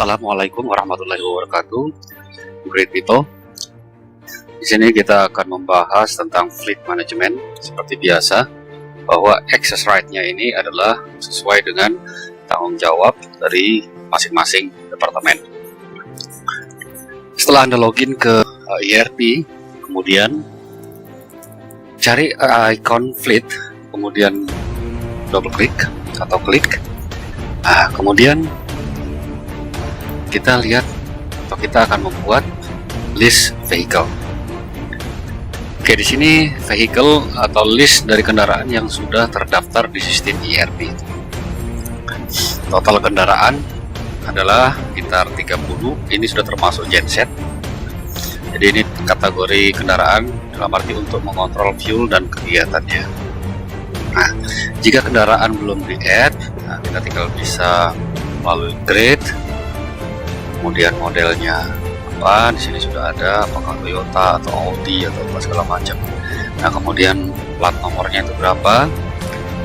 Assalamualaikum warahmatullahi wabarakatuh, great people. Di sini kita akan membahas tentang fleet management seperti biasa, bahwa access right-nya ini adalah sesuai dengan tanggung jawab dari masing-masing departemen. Setelah Anda login ke ERP, kemudian cari icon fleet, kemudian double klik atau klik. Nah, kemudian kita lihat atau kita akan membuat list vehicle. Oke, di sini vehicle atau list dari kendaraan yang sudah terdaftar di sistem ERP. Total kendaraan adalah sekitar 30. Ini sudah termasuk genset. Jadi ini kategori kendaraan dalam arti untuk mengontrol fuel dan kegiatannya. Nah, jika kendaraan belum di-add, nah, kita tinggal bisa melalui grade, kemudian modelnya apa, di sini sudah ada, apakah Toyota atau Audi atau apa segala macam. Nah, kemudian plat nomornya itu berapa,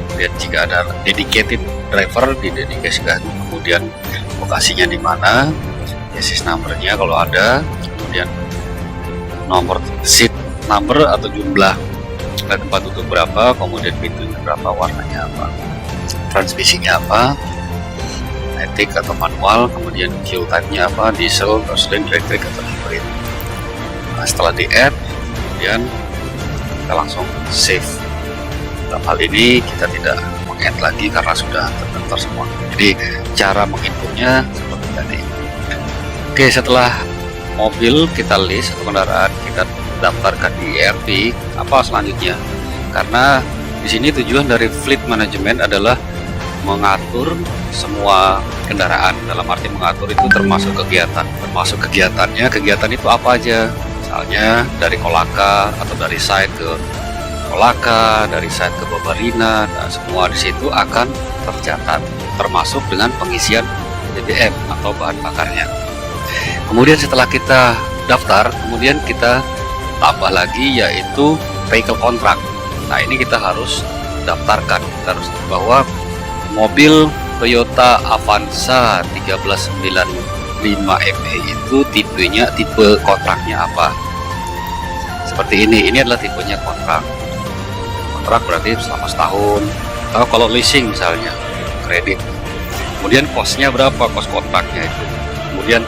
kemudian jika ada dedicated driver didedikasikan, kemudian lokasinya di mana, chassis numbernya kalau ada, kemudian nomor seat number atau jumlah tempat duduk berapa, kemudian pintunya berapa, warnanya apa, transmisinya apa, matic atau manual, kemudian fuel type-nya apa, diesel, gasoline, elektrik atau hybrid. Nah, setelah di add, kemudian kita langsung save. Dalam hal ini kita tidak meng-add lagi karena sudah terdaftar semua. Jadi cara menginputnya seperti tadi. Oke, setelah mobil kita list atau kendaraan kita daftarkan di ERP, apa selanjutnya? Karena di sini tujuan dari fleet management adalah mengatur semua kendaraan. Dalam arti mengatur itu termasuk kegiatan, termasuk kegiatannya. Kegiatan itu apa aja? Misalnya dari Kolaka atau dari site ke Kolaka, dari site ke Babarina, nah, semua di situ akan tercatat, termasuk dengan pengisian BBM atau bahan bakarnya. Kemudian setelah kita daftar, kemudian kita tambah lagi yaitu vehicle contract. Nah, ini kita harus daftarkan, kita harus bahwa mobil Toyota Avanza 1395 ME itu tipenya, tipe kontraknya apa. Seperti ini adalah tipenya kontrak. Kontrak berarti selama setahun. Atau kalau leasing misalnya, kredit. Kemudian costnya berapa, cost kontraknya itu. Kemudian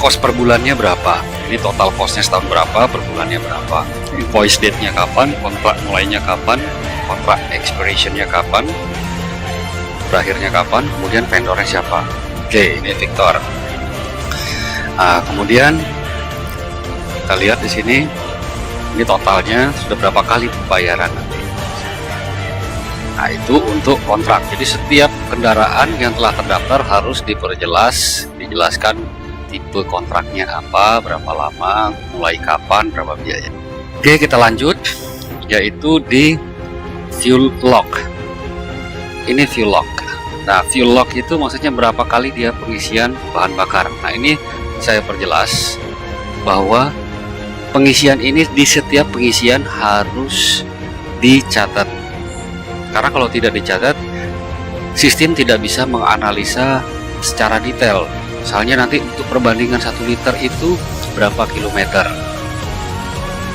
cost per bulannya berapa. Ini total costnya setahun berapa, per bulannya berapa. Invoice date-nya kapan, kontrak mulainya kapan, kontrak expiration-nya kapan, berakhirnya kapan, kemudian vendornya siapa. Oke, ini Victor. Nah, kemudian kita lihat di sini, ini totalnya sudah berapa kali pembayaran nanti. Nah, itu untuk kontrak. Jadi setiap kendaraan yang telah terdaftar harus dijelaskan tipe kontraknya apa, berapa lama, mulai kapan, berapa biaya. Oke, kita lanjut, yaitu di fuel log. Ini fuel log. Nah, fuel log itu maksudnya berapa kali dia pengisian bahan bakar. Nah, ini saya perjelas bahwa pengisian ini di setiap pengisian harus dicatat. Karena kalau tidak dicatat, sistem tidak bisa menganalisa secara detail. Misalnya nanti untuk perbandingan 1 liter itu berapa kilometer.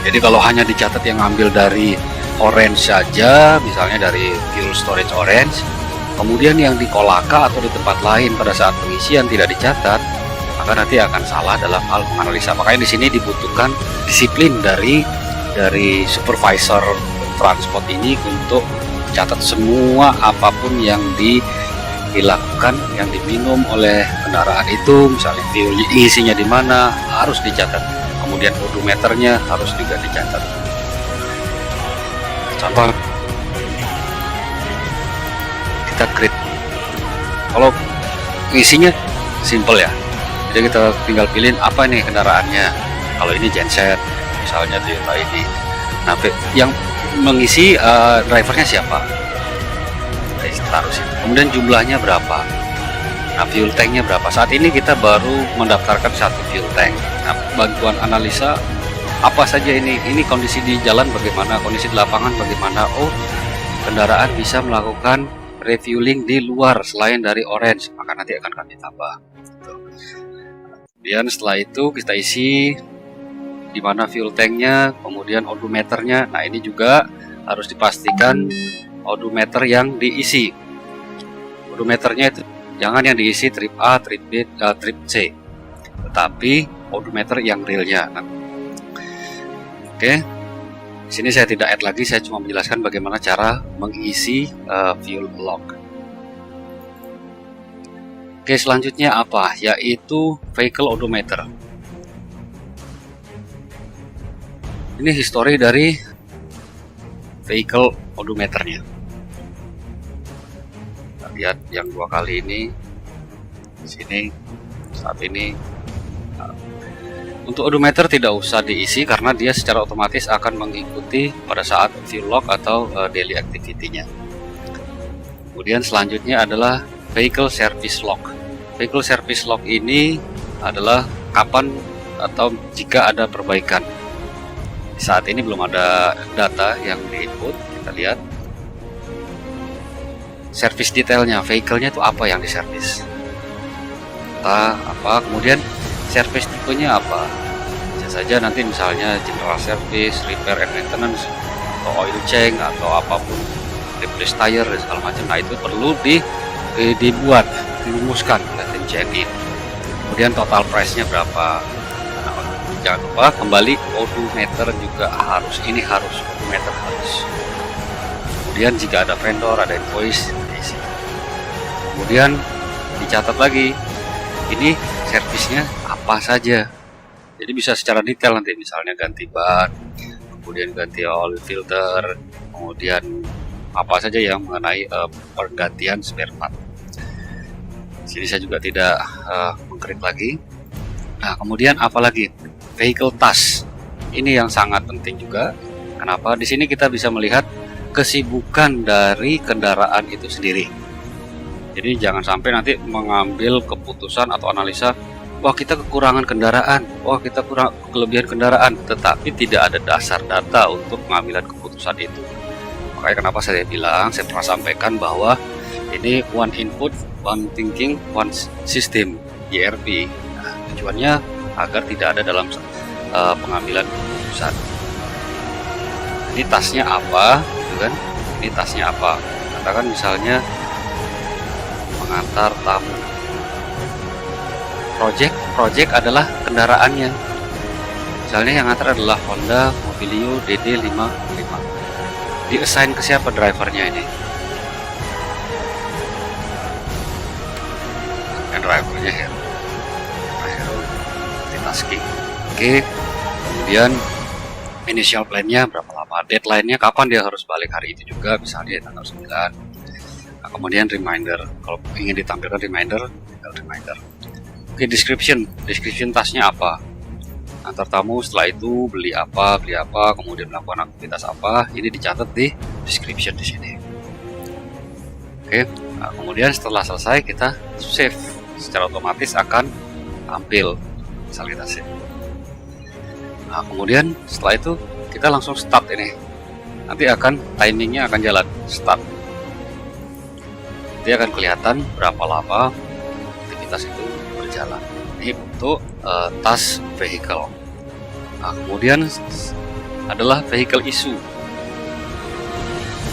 Jadi kalau hanya dicatat yang ngambil dari orange saja, misalnya dari fuel storage orange, kemudian yang di Kolaka atau di tempat lain pada saat pengisian tidak dicatat, maka nanti akan salah dalam hal menganalisa. Makanya di sini dibutuhkan disiplin dari supervisor transport ini untuk catat semua apapun yang dilakukan, yang diminum oleh kendaraan itu, misalnya fuel isinya di mana harus dicatat. Kemudian odometernya harus juga dicatat. Contoh, kita create, kalau isinya simple ya, jadi kita tinggal pilih apa nih kendaraannya. Kalau ini genset misalnya Toyota ini, nah yang mengisi drivernya siapa, taruh sini. Kemudian jumlahnya berapa, nah fuel tanknya berapa. Saat ini kita baru mendaftarkan 1 fuel tank. Nah, bantuan analisa apa saja ini kondisi di jalan bagaimana, kondisi di lapangan bagaimana. Oh, kendaraan bisa melakukan refueling di luar selain dari orange, maka nanti akan kami tambah. Kemudian setelah itu kita isi di mana fuel tanknya, kemudian odometernya. Nah, ini juga harus dipastikan odometer yang diisi. Odometernya itu jangan yang diisi trip A, trip B, trip C, tetapi odometer yang realnya. Nah, oke, di sini saya tidak add lagi, saya cuma menjelaskan bagaimana cara mengisi fuel log. Oke, selanjutnya apa? Yaitu vehicle odometer. Ini history dari vehicle odometernya. Kita lihat yang 2 kali ini, di sini, saat ini. Nah, untuk odometer tidak usah diisi karena dia secara otomatis akan mengikuti pada saat fuel log atau daily activity-nya. Kemudian selanjutnya adalah vehicle service log. Vehicle service log ini adalah kapan atau jika ada perbaikan. Saat ini belum ada data yang di-input, kita lihat. Service detailnya, vehicle-nya itu apa yang diservis. Apa, kemudian service tipenya apa. Bisa saja nanti misalnya general service, repair and maintenance, atau oil change, atau apapun, replace tire, dan segala macam. Nah, itu perlu dibuat, dirumuskan oleh tim CNI. Kemudian total price-nya berapa. Jangan lupa kembali odometer juga harus, ini harus, odometer harus. Kemudian jika ada vendor, ada invoice, diisi. Kemudian dicatat lagi, ini servisnya apa saja. Jadi bisa secara detail nanti, misalnya ganti ban, kemudian ganti oil filter, kemudian apa saja yang mengenai pergantian spare part. Sini saya juga tidak mengklik lagi. Nah, kemudian apa lagi? Vehicle task. Ini yang sangat penting juga. Kenapa? Di sini kita bisa melihat kesibukan dari kendaraan itu sendiri. Jadi jangan sampai nanti mengambil keputusan atau analisa, wah kita kekurangan kendaraan, wah kita kurang kelebihan kendaraan, tetapi tidak ada dasar data untuk pengambilan keputusan itu. Makanya kenapa saya bilang, saya pernah sampaikan bahwa ini one input, one thinking, one system, ERP. Nah, tujuannya agar tidak ada dalam pengambilan keputusan. Ini tasnya apa, gitu kan? Ini tasnya apa? Katakan misalnya mengantar tamu. Project adalah kendaraannya. Misalnya yang antar adalah Honda Mobilio DD55. Di-assign ke siapa drivernya ini? Dan drivernya Hero. Tasking. Oke, kemudian initial plan-nya berapa lama, deadline-nya kapan dia harus balik, hari itu juga misalnya tanggal 9. Nah, kemudian reminder, kalau ingin ditampilkan reminder, tinggal reminder. Oke, description tasnya apa, antar tamu, setelah itu beli apa, kemudian melakukan aktivitas apa, ini dicatat di description di sini. Oke, nah, kemudian setelah selesai kita save, secara otomatis akan tampil. Misal kita save. Nah, kemudian setelah itu kita langsung start ini. Nanti akan timingnya akan jalan start. Nanti akan kelihatan berapa lama aktivitas itu berjalan. Ini untuk task vehicle. Nah, kemudian adalah vehicle issue.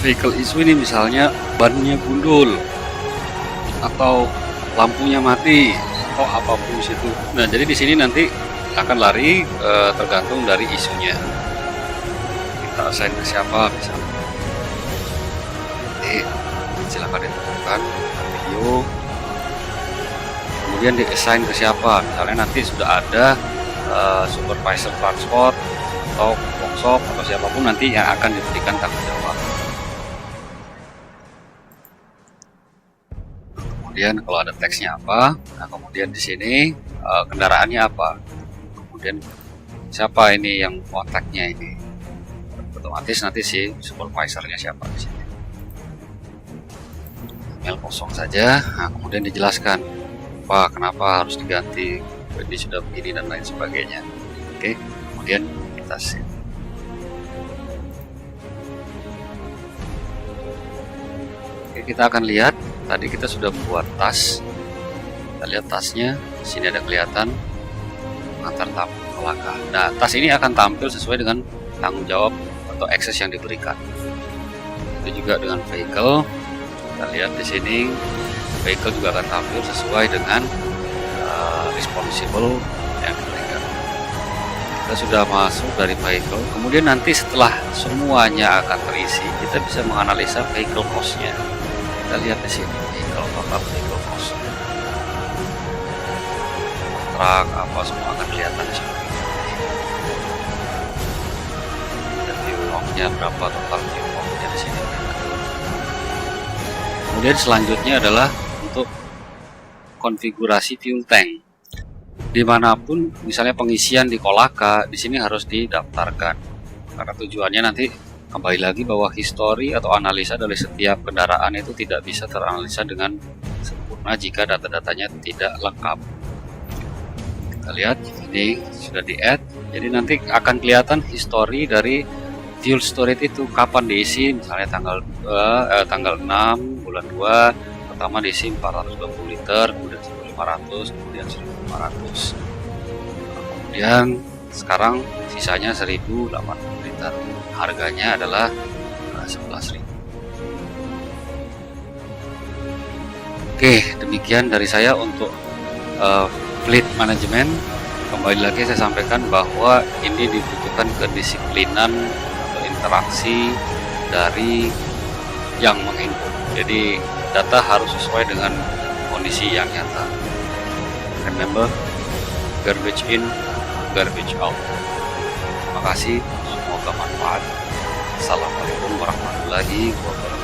Vehicle issue ini misalnya bannya gundul atau lampunya mati, atau apapun di situ. Nah, jadi di sini nanti akan lari tergantung dari isunya. Kita assign ke siapa misalnya. Jadi silakan ditentukan video. Kemudian di assign ke siapa. Misalnya nanti sudah ada supervisor transport atau workshop atau siapapun nanti yang akan diberikan tanggung jawab. Kemudian kalau ada teksnya apa, nah kemudian di sini kendaraannya apa, kemudian siapa ini yang kontaknya ini, otomatis nanti si supervisornya siapa di sini. Email kosong saja. Nah, kemudian dijelaskan kenapa harus diganti, ini sudah begini dan lain sebagainya. Oke, kemudian kita save. Oke, kita akan lihat. Tadi kita sudah buat tas. Kita lihat tasnya. Di sini ada kelihatan pengantar tamu kolaka. Nah, tas ini akan tampil sesuai dengan tanggung jawab atau akses yang diberikan. Itu juga dengan vehicle. Kita lihat di sini, vehicle juga akan tampil sesuai dengan responsible yang diberikan. Kita sudah masuk dari vehicle, kemudian nanti setelah semuanya akan terisi, kita bisa menganalisa vehicle cost-nya. Kita lihat di sini, vehicle total vehicle cost, kontrak apa semua akan kelihatan di sini. Dan fuel log-nya berapa, total fuel log-nya di sini. Kemudian selanjutnya adalah untuk konfigurasi fuel tank. Dimanapun misalnya pengisian di Kolaka, di sini harus didaftarkan. Karena tujuannya nanti kembali lagi bahwa histori atau analisa dari setiap kendaraan itu tidak bisa teranalisa dengan sempurna jika data-datanya tidak lengkap. Kita lihat ini sudah di-add, jadi nanti akan kelihatan histori dari fuel storage itu kapan diisi, misalnya tanggal 6 bulan 2 pertama diisi 420 liter, kemudian 1500, kemudian 1500, kemudian sekarang sisanya 1080 liter, harganya adalah 11.000. Oke, demikian dari saya untuk fleet management. Kembali lagi saya sampaikan bahwa ini dibutuhkan kedisiplinan atau interaksi dari yang menginput. Jadi data harus sesuai dengan kondisi yang nyata. Remember, garbage in, garbage out. Terima kasih, semoga manfaat. Assalamualaikum warahmatullahi wabarakatuh.